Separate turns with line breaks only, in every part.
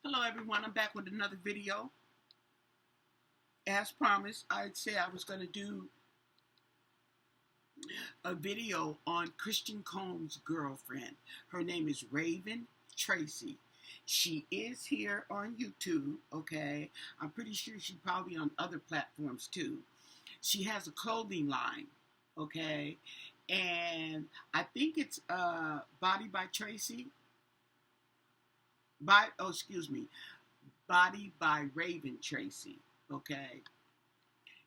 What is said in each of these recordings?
Hello everyone, I'm back with another video. As promised, I said I was going to do a video on Christian Combs' girlfriend. Her name is Tracy. She is here on YouTube, okay? I'm pretty sure she's probably on other platforms too. She has a clothing line, okay? And I think it's Body by Tracy. Body by Raven Tracy, okay?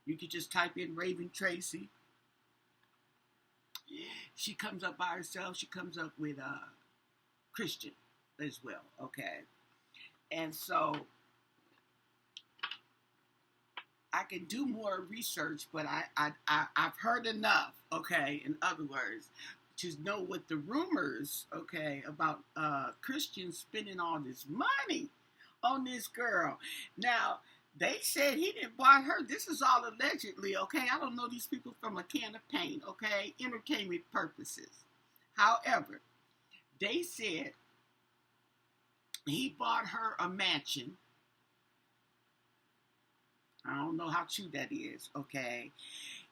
You could just type in Raven Tracy. She comes up by herself. She comes up with Christian as well, okay? And so I can do more research, but I've heard enough, okay, in other words, to know what the rumors, okay, about Christian spending all this money on this girl. Now, they said he didn't buy her. This is all allegedly, okay? I don't know these people from a can of paint, okay? Entertainment purposes. However, they said he bought her a mansion. I don't know how true that is, okay?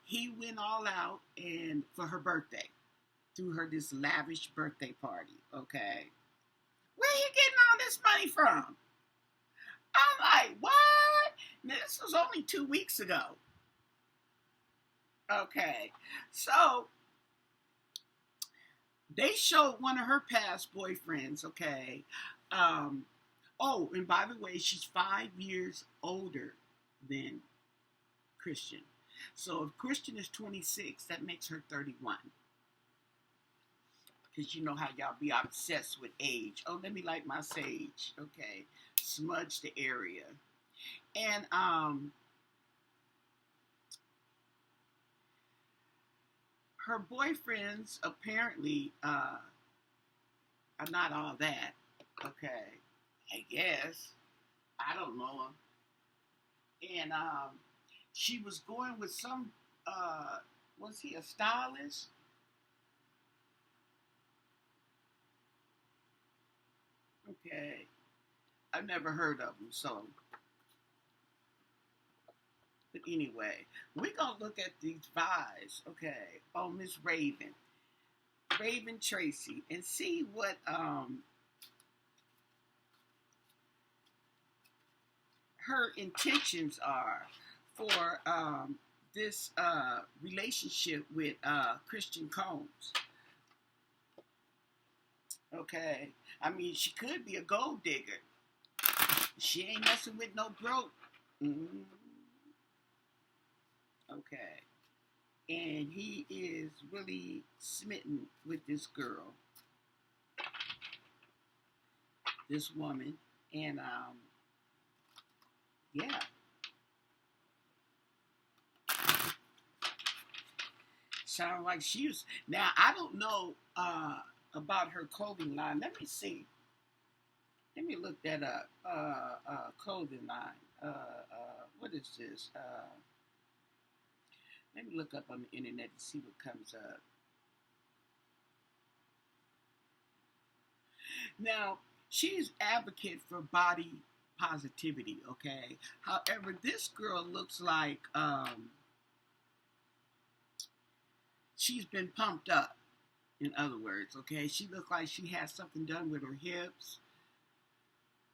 He went all out and for her birthday, threw her this lavish birthday party, okay? Where are you getting all this money from? I'm like, what? This was only 2 weeks ago. Okay, so they showed one of her past boyfriends, okay? Oh, and by the way, she's 5 years older than Christian. So if Christian is 26, that makes her 31. Because you know how y'all be obsessed with age. Oh, let me light my sage, okay? Smudge the area. And her boyfriends apparently are not all that, okay? I guess. I don't know him. And she was going with some, was he a stylist? Okay. I've never heard of him, so. But anyway, we're going to look at these vibes, okay, on Miss Raven Tracy, and see what her intentions are for this relationship with Christian Combs. Okay, I mean, she could be a gold digger. She ain't messing with no broke. Mm-hmm. Okay. And he is really smitten with this girl, this woman, and yeah. Sound like she was. Now I don't know about her clothing line. Let me see. Let me look that up. Clothing line. What is this? Let me look up on the internet to see what comes up. Now, she's advocate for body positivity, okay? However, this girl looks like she's been pumped up, in other words, okay? She looks like she has something done with her hips,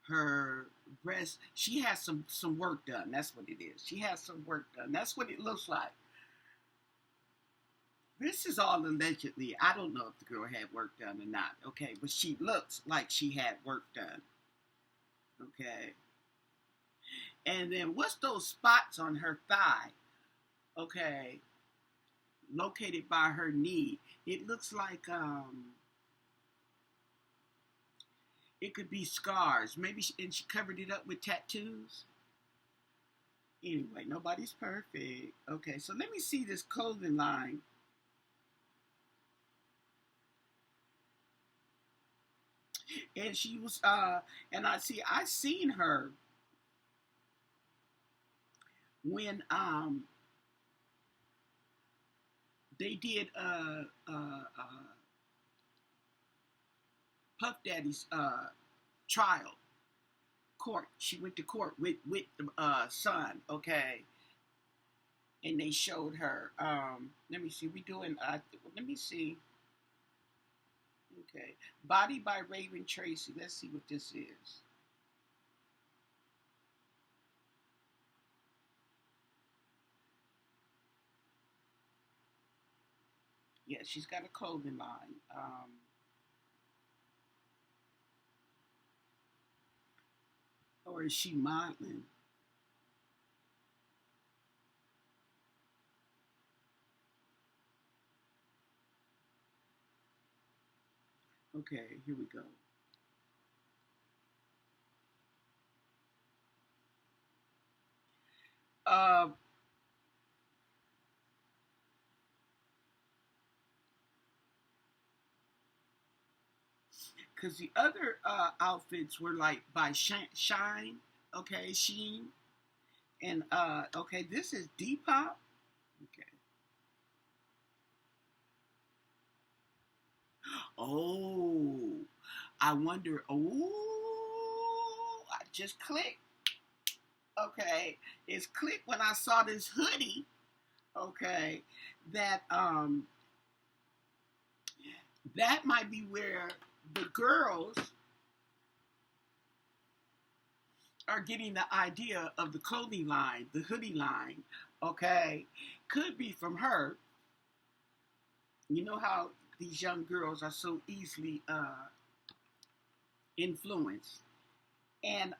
her breasts. She has some work done. That's what it is. She has some work done. That's what it looks like. This is all allegedly. I don't know if the girl had work done or not, okay? But she looks like she had work done, okay? And then what's those spots on her thigh, okay, located by her knee? It looks like it could be scars. Maybe and she covered it up with tattoos. Anyway, nobody's perfect. Okay, so let me see this clothing line. And she was, and I seen her when they did Puff Daddy's trial. court. She went to court with the son. Okay, and they showed her. Let me see. We doing. Let me see. Okay, Body by Raven Tracy. Let's see what this is. Yeah, she's got a clothing line. Or is she modeling? Okay, here we go. Uh, because the other outfits were like by Shine, okay, Sheen, and okay, this is Depop. Okay. Oh, I wonder. Oh, I just clicked. Okay, it's clicked when I saw this hoodie. Okay, that that might be where the girls are getting the idea of the clothing line, the hoodie line. Okay, could be from her. You know how these young girls are so easily influenced, and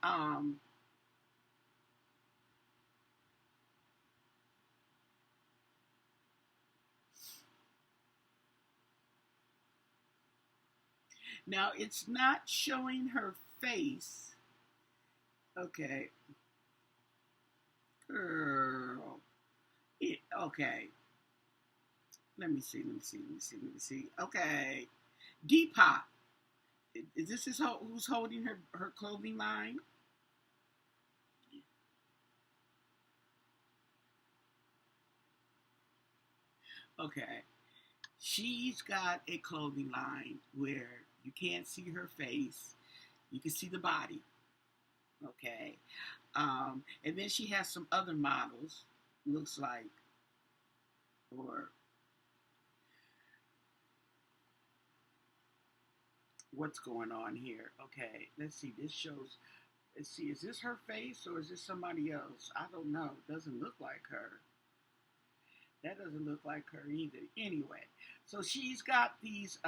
now it's not showing her face. Okay, girl. Okay, let me see. Let me see. Let me see. Let me see. Okay, Depop. Is this who's holding her clothing line? Okay, she's got a clothing line where you can't see her face, you can see the body. Okay, and then she has some other models. Looks like, or what's going on here? Okay, let's see. This shows. Let's see. Is this her face or is this somebody else? I don't know. It doesn't look like her. That doesn't look like her either. Anyway, so she's got these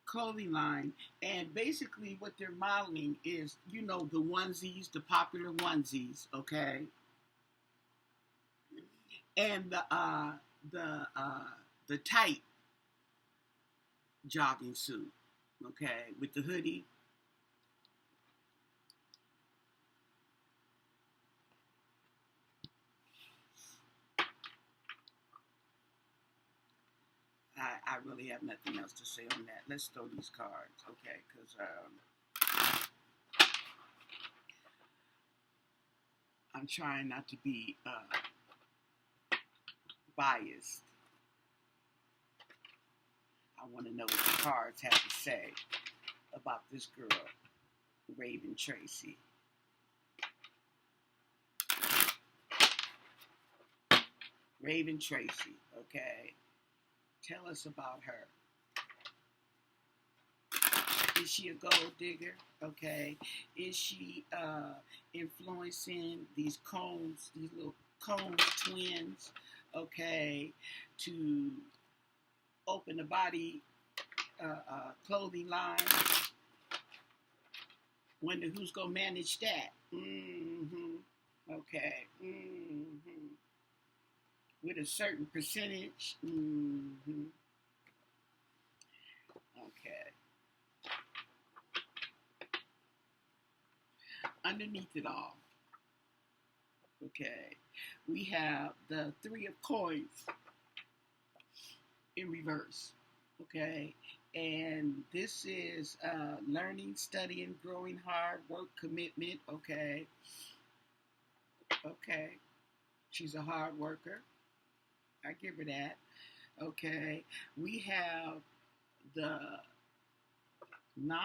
clothing line, and basically what they're modeling is, you know, the onesies, the popular onesies, okay, and the the tight jogging suit, okay, with the hoodie. I really have nothing else to say on that. Let's throw these cards, okay, because I'm trying not to be biased. I want to know what the cards have to say about this girl, Raven Tracy. Raven Tracy, okay. Tell us about her. Is she a gold digger? Okay. Is she influencing these cones, these little cones twins, okay, to open the body clothing line? Wonder who's gonna manage that? Mm-hmm. Okay. Mm-hmm. With a certain percentage. Mm-hmm. Okay. Underneath it all, okay, we have the Three of Coins in reverse, okay, and this is learning, studying, growing hard, work, commitment, okay, okay, she's a hard worker, I give her that, okay, we have the 9,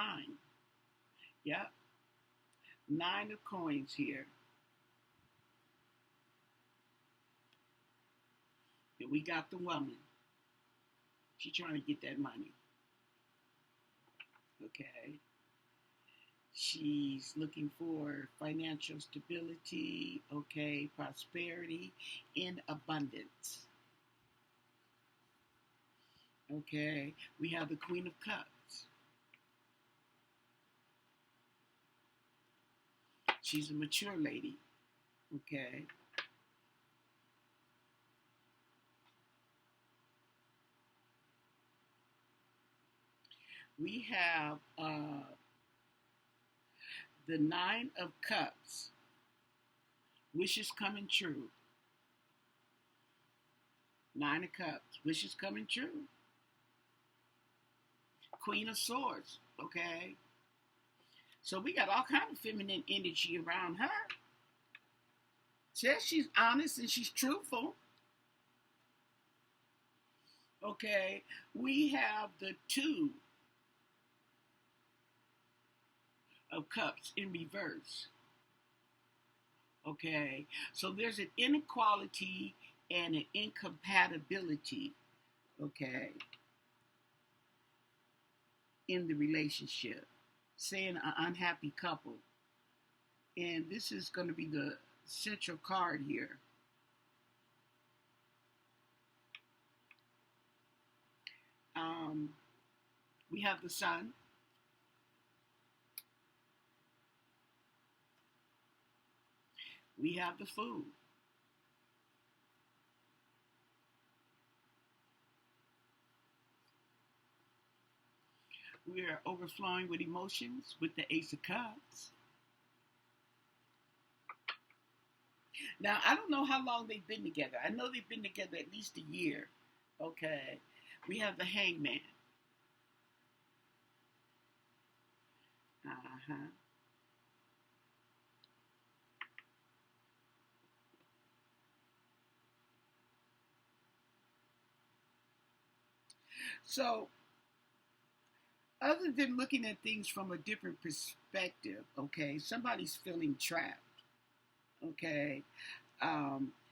yeah, Nine of coins here. And we got the woman. She's trying to get that money. Okay. She's looking for financial stability, okay, prosperity, and abundance. Okay. We have the Queen of Cups. She's a mature lady. Okay. We have the Nine of Cups. Wishes coming true. Nine of Cups. Wishes coming true. Queen of Swords. Okay. So we got all kind of feminine energy around her. Says she's honest and she's truthful. Okay. We have the Two of Cups in reverse. Okay. So there's an inequality and an incompatibility. Okay. In the relationship. Saying an unhappy couple. And this is going to be the central card here. We have the Sun. We have the Fool. We are overflowing with emotions with the Ace of Cups. Now, I don't know how long they've been together. I know they've been together at least a year. Okay. We have the Hangman. Uh-huh. So, other than looking at things from a different perspective, okay, somebody's feeling trapped. Okay.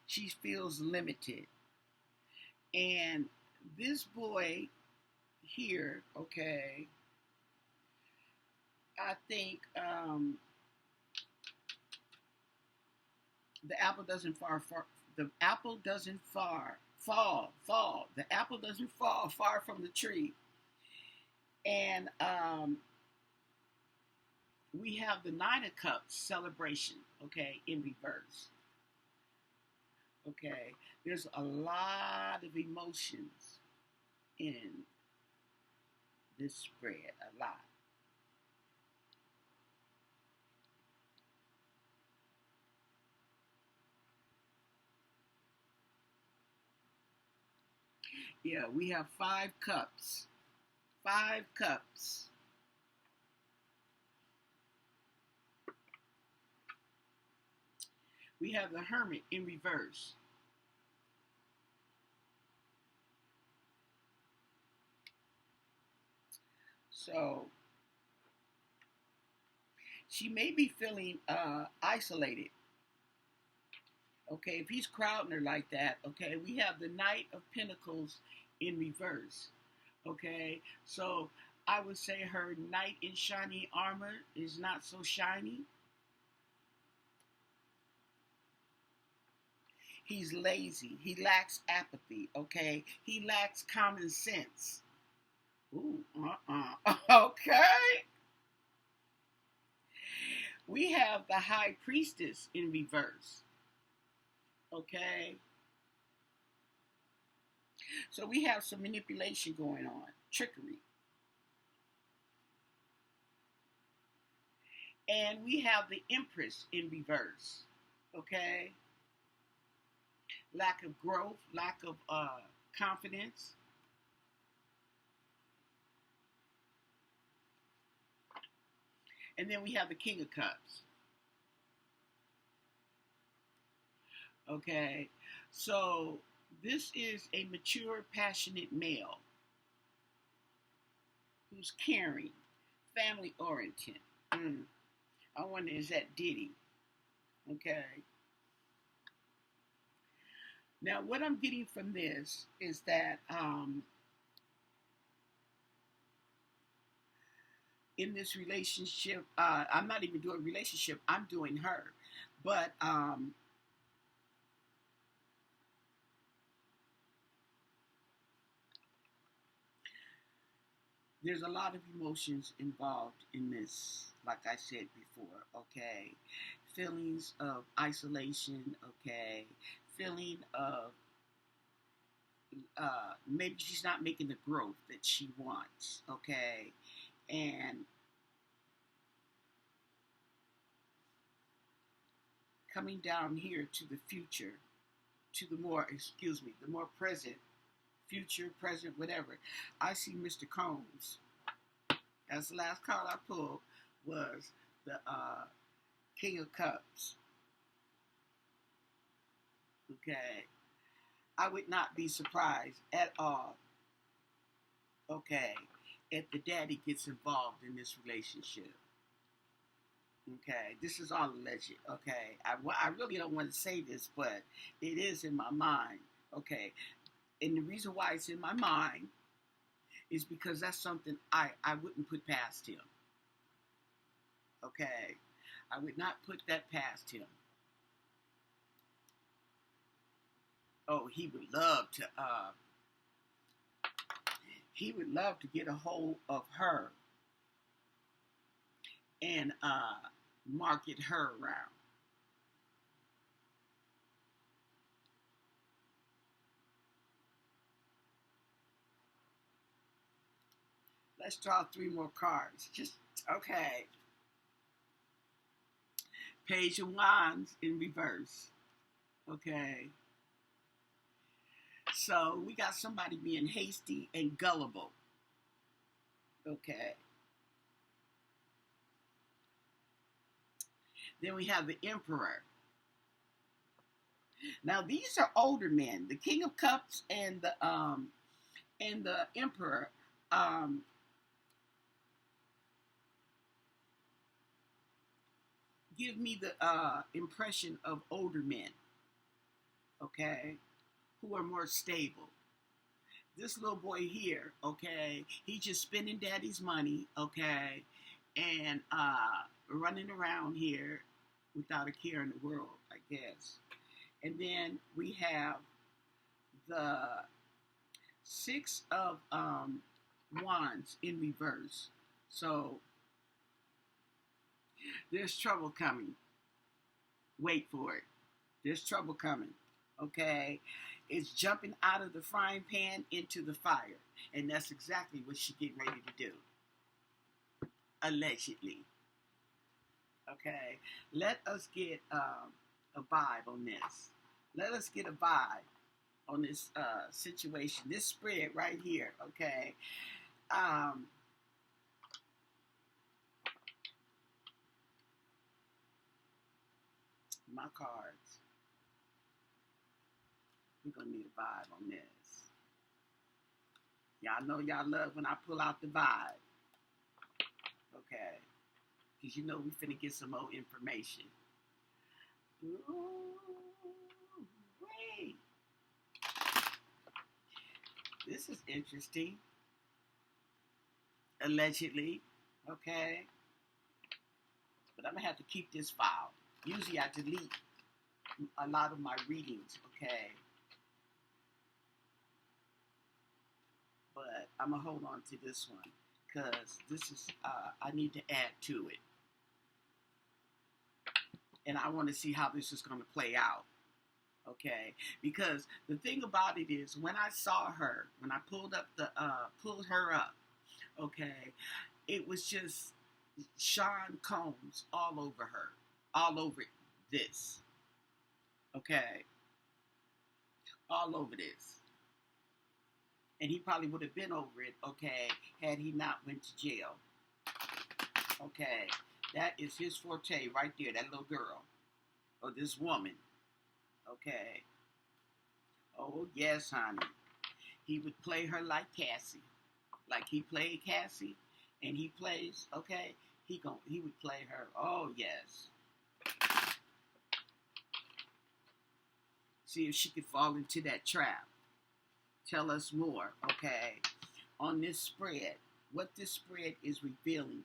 She feels limited. And this boy here, okay, I think the apple doesn't the apple doesn't fall. The apple doesn't fall far from the tree. And we have the Nine of Cups celebration, okay, in reverse. Okay, there's a lot of emotions in this spread, a lot. Yeah, we have Five Cups. Five Cups. We have the Hermit in reverse. So she may be feeling isolated. Okay, if he's crowding her like that, okay, we have the Knight of Pentacles in reverse. Okay, so I would say her knight in shiny armor is not so shiny. He's lazy. He lacks apathy. Okay, he lacks common sense. Ooh, okay. We have the High Priestess in reverse. Okay. So we have some manipulation going on, trickery. And we have the Empress in reverse. Okay. Lack of growth, lack of confidence. And then we have the King of Cups. Okay. So this is a mature, passionate male who's caring, family oriented. I wonder, is that Diddy? Okay. Now, what I'm getting from this is that in this relationship, I'm not even doing relationship, I'm doing her. But there's a lot of emotions involved in this, like I said before, okay? Feelings of isolation, okay? Feeling of maybe she's not making the growth that she wants, okay? And coming down here to the future, to the more, excuse me, the more present, future, present, whatever, I see Mr. Combs. That's the last card I pulled was the King of Cups. Okay. I would not be surprised at all, okay, if the daddy gets involved in this relationship. Okay, this is all alleged. Okay, I really don't want to say this, but it is in my mind. Okay, and the reason why it's in my mind is because that's something I wouldn't put past him. Okay, I would not put that past him. Oh, he would love to get a hold of her and market her around. Let's draw 3 more cards. Just okay. Page of Wands in reverse. Okay. So we got somebody being hasty and gullible. Okay. Then we have the Emperor. Now these are older men. The King of Cups and the Emperor. Give me the impression of older men. Okay, who are more stable. This little boy here, okay, he's just spending daddy's money, okay, and running around here without a care in the world, I guess. And then we have the Six of Wands in reverse. So there's trouble coming. Wait for it. There's trouble coming. Okay? It's jumping out of the frying pan into the fire. And that's exactly what she's getting ready to do. Allegedly. Okay? Let us get a vibe on this. Let us get a vibe on this situation. This spread right here. Okay? My cards. We're going to need a vibe on this. Y'all know y'all love when I pull out the vibe. Okay. Because you know we finna get some more information. Ooh, wait. This is interesting. Allegedly. Okay. But I'm going to have to keep this file. Usually I delete a lot of my readings. Okay. But I'm going to hold on to this one. Because this is, I need to add to it. And I want to see how this is going to play out. Okay, because the thing about it is, when I saw her, when I pulled her up, okay, it was just Sean Combs all over her, all over this, okay, all over this, and he probably would have been over it, okay, had he not went to jail, okay, that is his forte right there, that little girl, or this woman. Okay. Oh, yes, honey. He would play her like Cassie. Like he played Cassie. And he plays, okay? He would play her. Oh yes. See if she could fall into that trap. Tell us more, okay, on this spread. What this spread is revealing,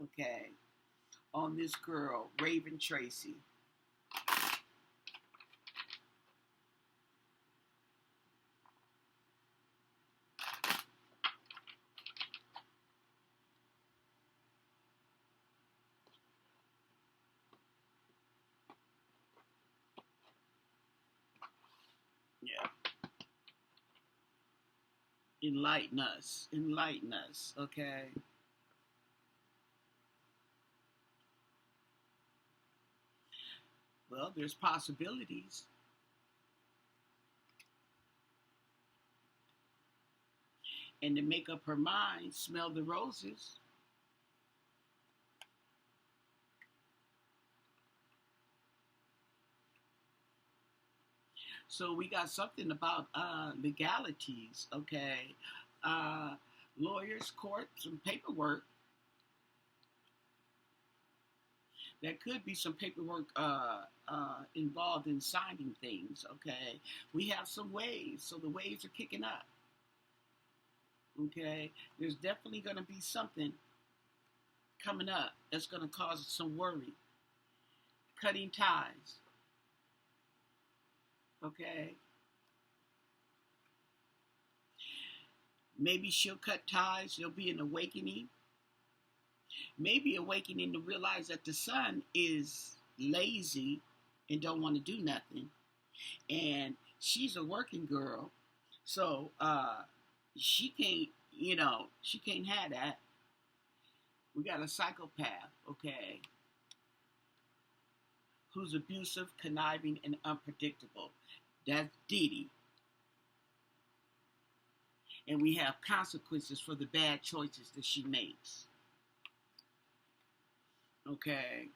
okay, on this girl, Raven Tracy. Yeah. Enlighten us, okay? Well, there's possibilities. And to make up her mind, smell the roses. So we got something about legalities, okay? Uh, Lawyers, court, some paperwork. There could be some paperwork involved in signing things, okay? We have some waves, so the waves are kicking up, okay? There's definitely going to be something coming up that's going to cause some worry. Cutting ties, okay? Maybe she'll cut ties, there'll be an awakening. Maybe awakening to realize that the son is lazy and don't want to do nothing. And she's a working girl, so she can't, she can't have that. We got a psychopath, okay, who's abusive, conniving, and unpredictable. That's Dee. And we have consequences for the bad choices that she makes. Okay.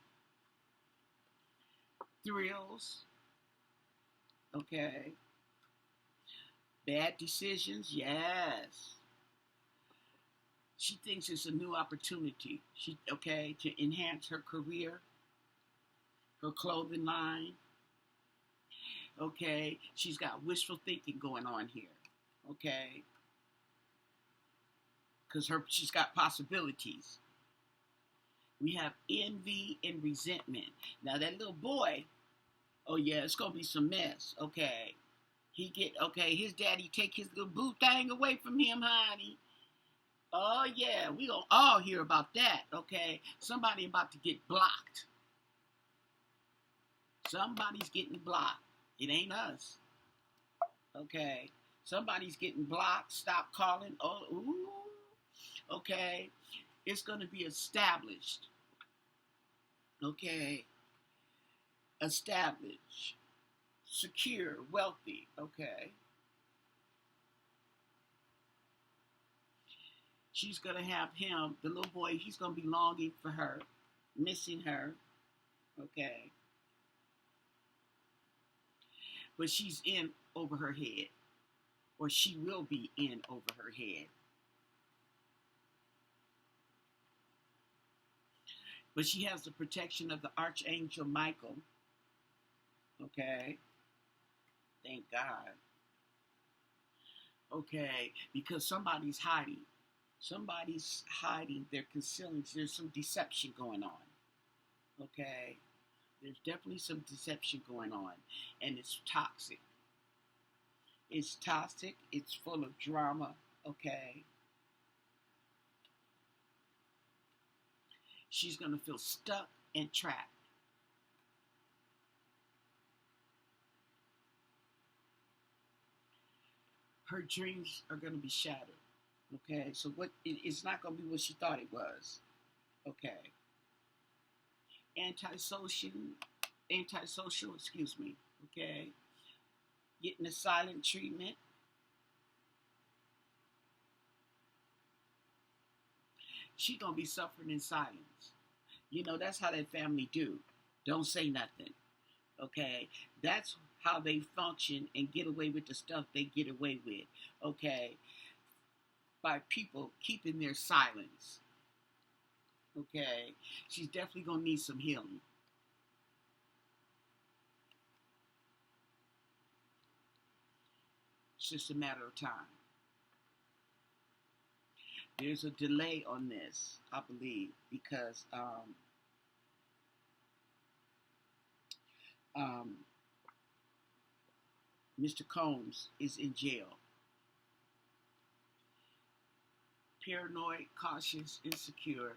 Thrills. Okay. Bad decisions, yes. She thinks it's a new opportunity. To enhance her career, her clothing line. Okay. She's got wishful thinking going on here. Okay. Because she's got possibilities. We have envy and resentment. Now that little boy, oh yeah, it's gonna be some mess. Okay. His daddy take his little boo thing away from him, honey. Oh yeah, we gonna all hear about that, okay? Somebody about to get blocked. Somebody's getting blocked. It ain't us. Okay. Somebody's getting blocked. Stop calling. Oh, ooh. Okay. It's gonna be established. Okay. Established. Secure. Wealthy. Okay. She's gonna have him, the little boy, he's gonna be longing for her, missing her. Okay. But she's in over her head, or she will be in over her head. But she has the protection of the Archangel Michael. Okay. Thank God. Okay. Because somebody's hiding. Somebody's hiding. They're concealing. There's some deception going on. Okay. There's definitely some deception going on. And it's toxic. It's toxic. It's full of drama. Okay. She's going to feel stuck and trapped. Her dreams are going to be shattered. Okay. So it's not going to be what she thought it was. Okay. Antisocial, excuse me. Okay. Getting the silent treatment. She gonna be suffering in silence. That's how that family do. Don't say nothing. Okay. That's how they function and get away with the stuff they get away with. Okay. By people keeping their silence. Okay, she's definitely gonna need some healing. It's just a matter of time. There's a delay on this, I believe, because um, Mr. Combs is in jail. Paranoid, cautious, insecure,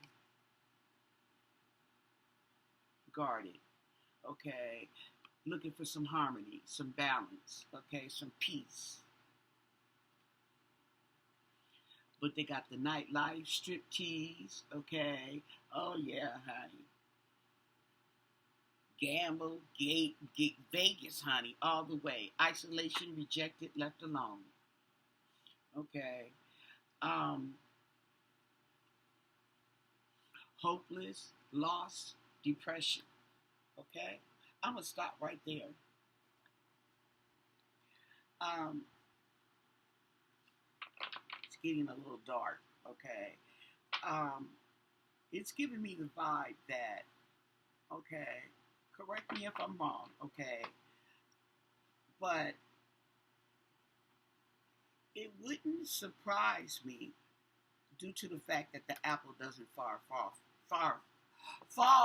guarded. Okay, looking for some harmony, some balance. Okay, some peace. But they got the nightlife, strip tease. Okay, oh yeah, honey. Gamble, gate, Vegas, honey, all the way. Isolation, rejected, left alone. Okay. Um, Hopeless, lost, depression. Okay. I'm gonna stop right there. Um, it's getting a little dark. Okay. Um, it's giving me the vibe that, okay, correct me if I'm wrong, okay, but it wouldn't surprise me due to the fact that the apple doesn't far,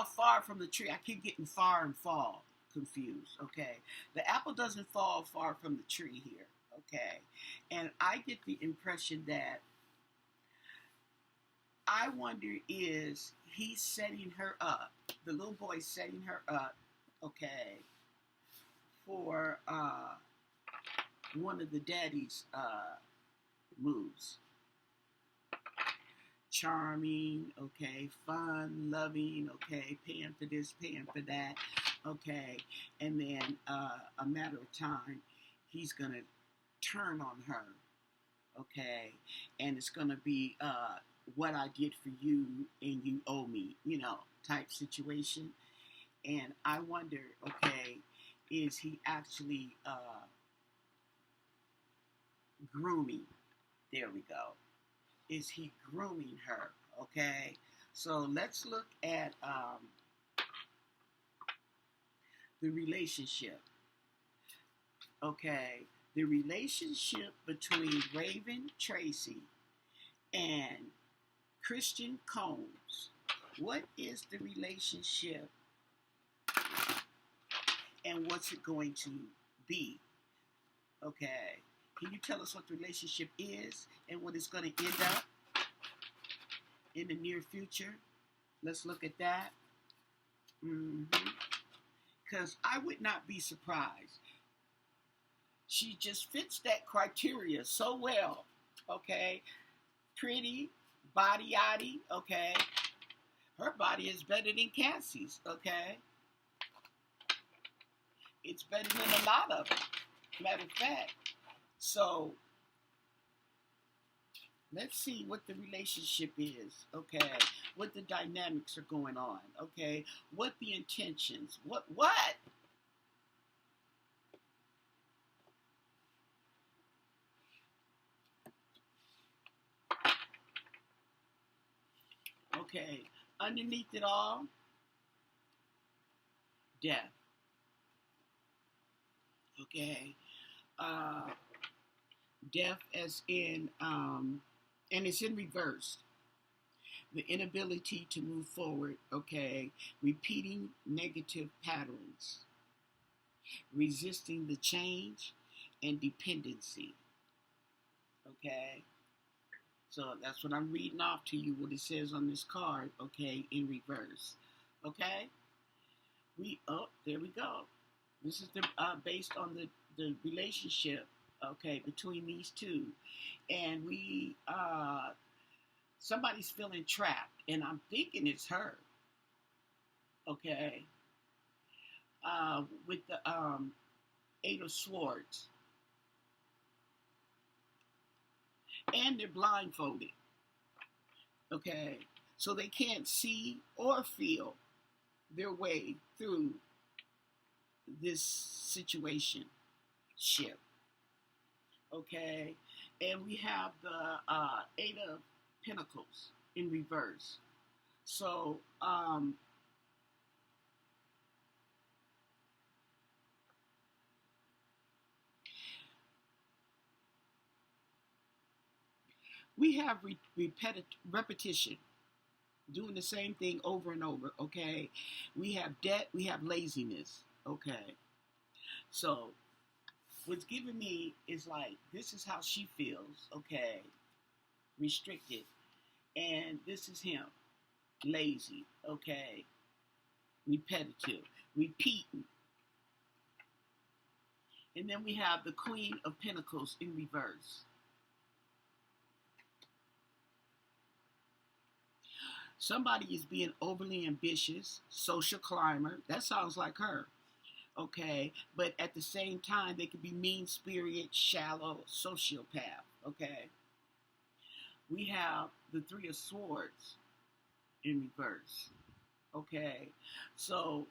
far from the tree. I keep getting far and fall confused. Okay, the apple doesn't fall far from the tree here. Okay, and I get the impression that I wonder is he setting her up, the little boy setting her up. Okay, for one of the daddy's moves. Charming, okay, fun, loving, okay, paying for this, paying for that, okay, and then a matter of time, he's gonna turn on her, okay, and it's gonna be what I did for you and you owe me, type situation. And I wonder, okay, is he actually grooming? There we go. Is he grooming her? Okay, so let's look at the relationship. Okay, the relationship between Raven Tracy and Christian Combs. What is the relationship and what's it going to be? Okay, can you tell us what the relationship is and what it's going to end up in the near future? Let's look at that. Because I would not be surprised. She just fits that criteria so well. Okay, pretty, body yaddy. Okay, her body is better than Cassie's. Okay, it's better than a lot of them. Matter of fact, so let's see what the relationship is, okay? What the dynamics are going on, okay? What the intentions, what? Okay, underneath it all, death, okay? Uh, Death as in, and it's in reverse. The inability to move forward, okay? Repeating negative patterns, resisting the change, and dependency. Okay, so that's what I'm reading off to you. What it says on this card. Okay, in reverse. Okay, there we go. This is the based on the relationship. Okay, between these two, and we somebody's feeling trapped, and I'm thinking it's her. Okay, with the Eight of Swords. And they're blindfolded. Okay, so they can't see or feel their way through this situation. Ship. Okay, and we have the Eight of Pentacles in reverse. So, we have repetition, doing the same thing over and over, okay? We have debt, we have laziness, okay? So, what's giving me is like, this is how she feels, okay? Restricted. And this is him, lazy, okay? Repetitive, repeating. And then we have the Queen of Pentacles in reverse. Somebody is being overly ambitious, social climber. That sounds like her. Okay. But at the same time, they could be mean spirited, shallow, sociopath. Okay. We have the Three of Swords in reverse. Okay. So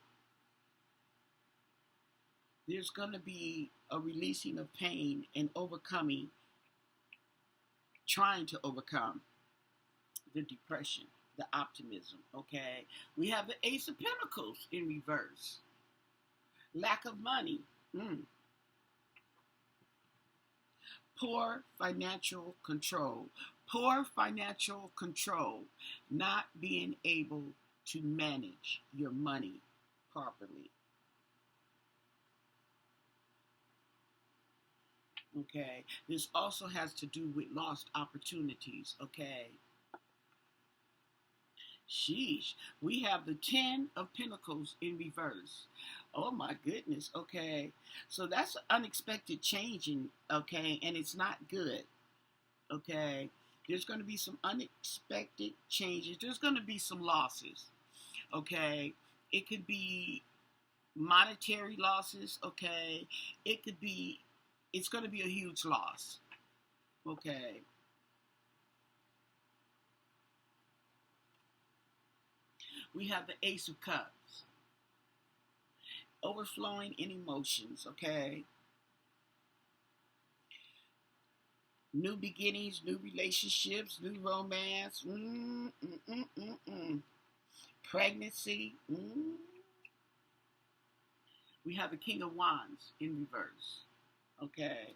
there's going to be a releasing of pain and overcoming, trying to overcome the depression, the optimism, okay? We have the Ace of Pentacles in reverse. Lack of money. Poor financial control. Poor financial control. Not being able to manage your money properly. Okay? This also has to do with lost opportunities, okay? Sheesh. We have the Ten of Pentacles in reverse. Oh my goodness. Okay. So that's unexpected changing. Okay. And it's not good. Okay. There's going to be some unexpected changes. There's going to be some losses. Okay. It could be monetary losses. Okay. It's going to be a huge loss. Okay. We have the Ace of Cups. Overflowing in emotions, okay? New beginnings, new relationships, new romance. Pregnancy. We have the King of Wands in reverse, okay?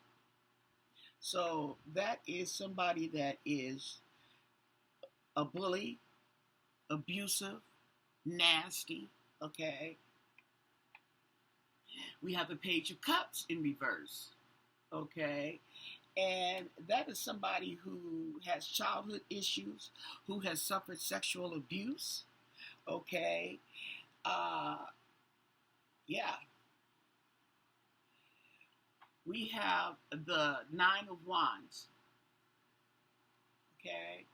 So that is somebody that is a bully, abusive, nasty, okay? We have the Page of Cups in reverse, okay? And that is somebody who has childhood issues, who has suffered sexual abuse, okay? Yeah. We have the Nine of Wands, okay?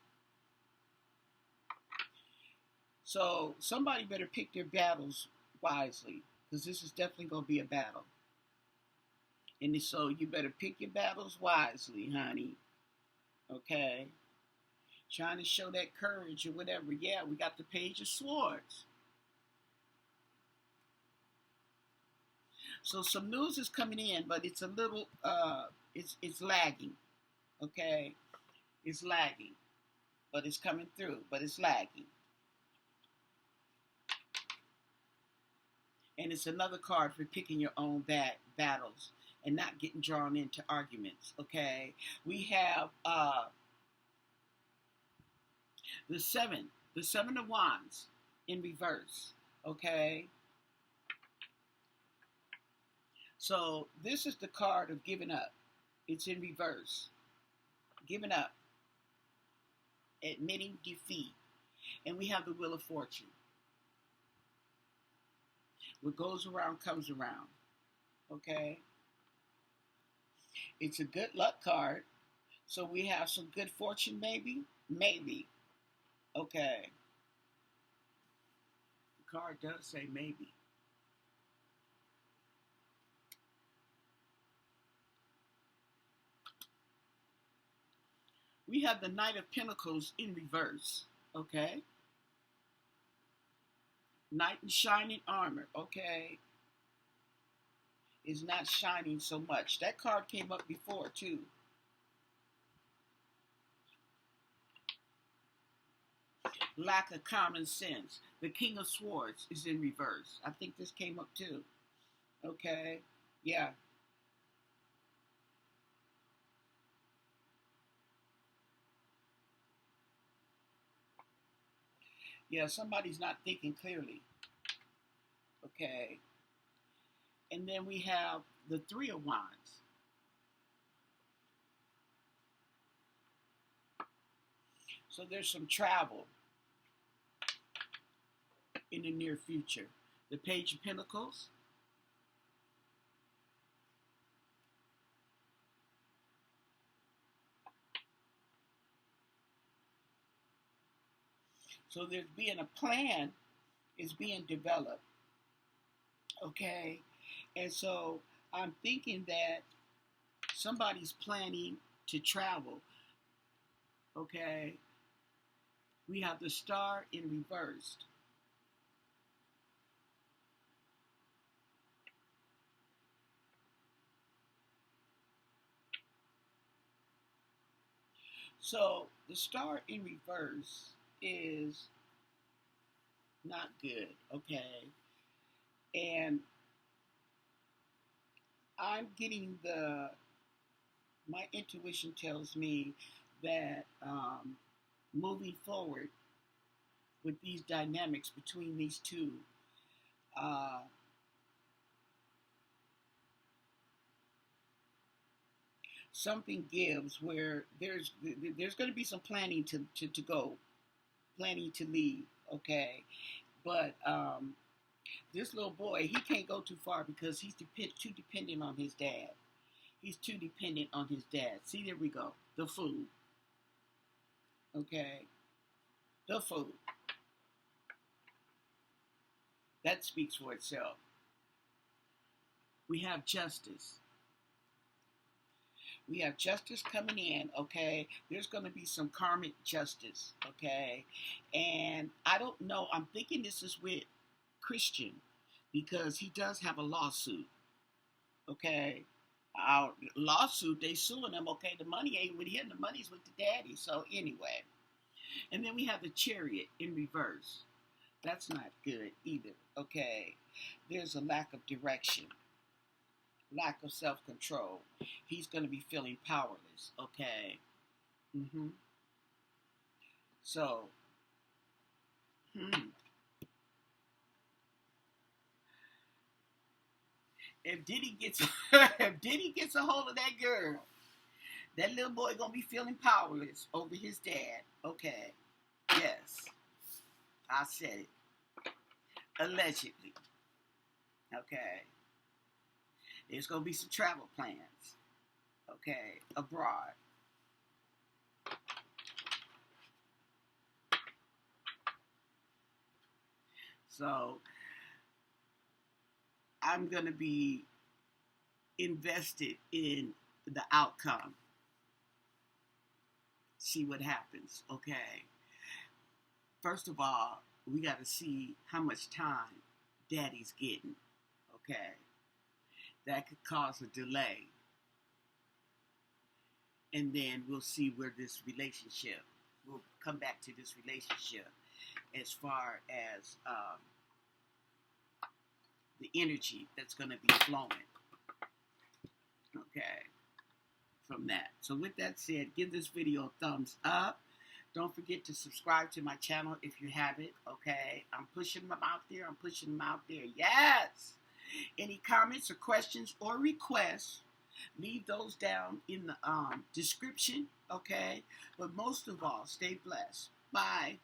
So somebody better pick their battles wisely, because this is definitely going to be a battle. And so you better pick your battles wisely, honey. Okay? Trying to show that courage or whatever. Yeah, we got the Page of Swords. So some news is coming in, but it's a little, it's lagging. Okay? It's lagging. But it's coming through, but it's lagging. And it's another card for picking your own battles and not getting drawn into arguments, okay? We have the Seven of Wands in reverse, okay? So this is the card of giving up. It's in reverse. Giving up. Admitting defeat. And we have the Wheel of Fortune. What goes around comes around, okay? It's a good luck card. So we have some good fortune, maybe? Maybe. Okay. The card does say maybe. We have the Knight of Pentacles in reverse, okay? Knight in shining armor, okay? Is not shining so much. That card came up before, too. Lack of common sense. The King of Swords is in reverse. I think this came up too. Okay. Yeah. Yeah, somebody's not thinking clearly. Okay. And then we have the Three of Wands. So there's some travel in the near future. The Page of Pentacles. So there's being a plan is being developed. Okay. And so I'm thinking that somebody's planning to travel. Okay. We have the Star in reversed. So the Star in reverse is not good, okay? And I'm getting my intuition tells me that moving forward with these dynamics between these two, uh, something gives where there's going to be some planning to go, planning to leave, okay? But this little boy, he can't go too far because he's too dependent on his dad. He's too dependent on his dad. See, there we go. The food. Okay? The food. That speaks for itself. We have justice. We have justice coming in, okay? There's going to be some karmic justice, okay? And I don't know. I'm thinking this is with Christian because he does have a lawsuit, okay? Our lawsuit, they suing him, okay? The money ain't with him. The money's with the daddy. So anyway. And then we have the Chariot in reverse. That's not good either, okay? There's a lack of direction. Lack of self-control. He's going to be feeling powerless, okay? So, if Diddy gets if Diddy gets a hold of that girl, that little boy gonna be feeling powerless over his dad. Okay, yes, I said it. Allegedly. Okay, there's gonna be some travel plans. Okay, abroad. So I'm going to be invested in the outcome. See what happens, okay? First of all, we got to see how much time daddy's getting, okay? That could cause a delay. And then we'll see where this relationship, we'll come back to this relationship as far as the energy that's going to be flowing, okay, from that. So with that said, give this video a thumbs up. Don't forget to subscribe to my channel if you haven't, okay? I'm pushing them out there. I'm pushing them out there. Yes! Any comments or questions or requests, leave those down in the description, okay? But most of all, stay blessed. Bye.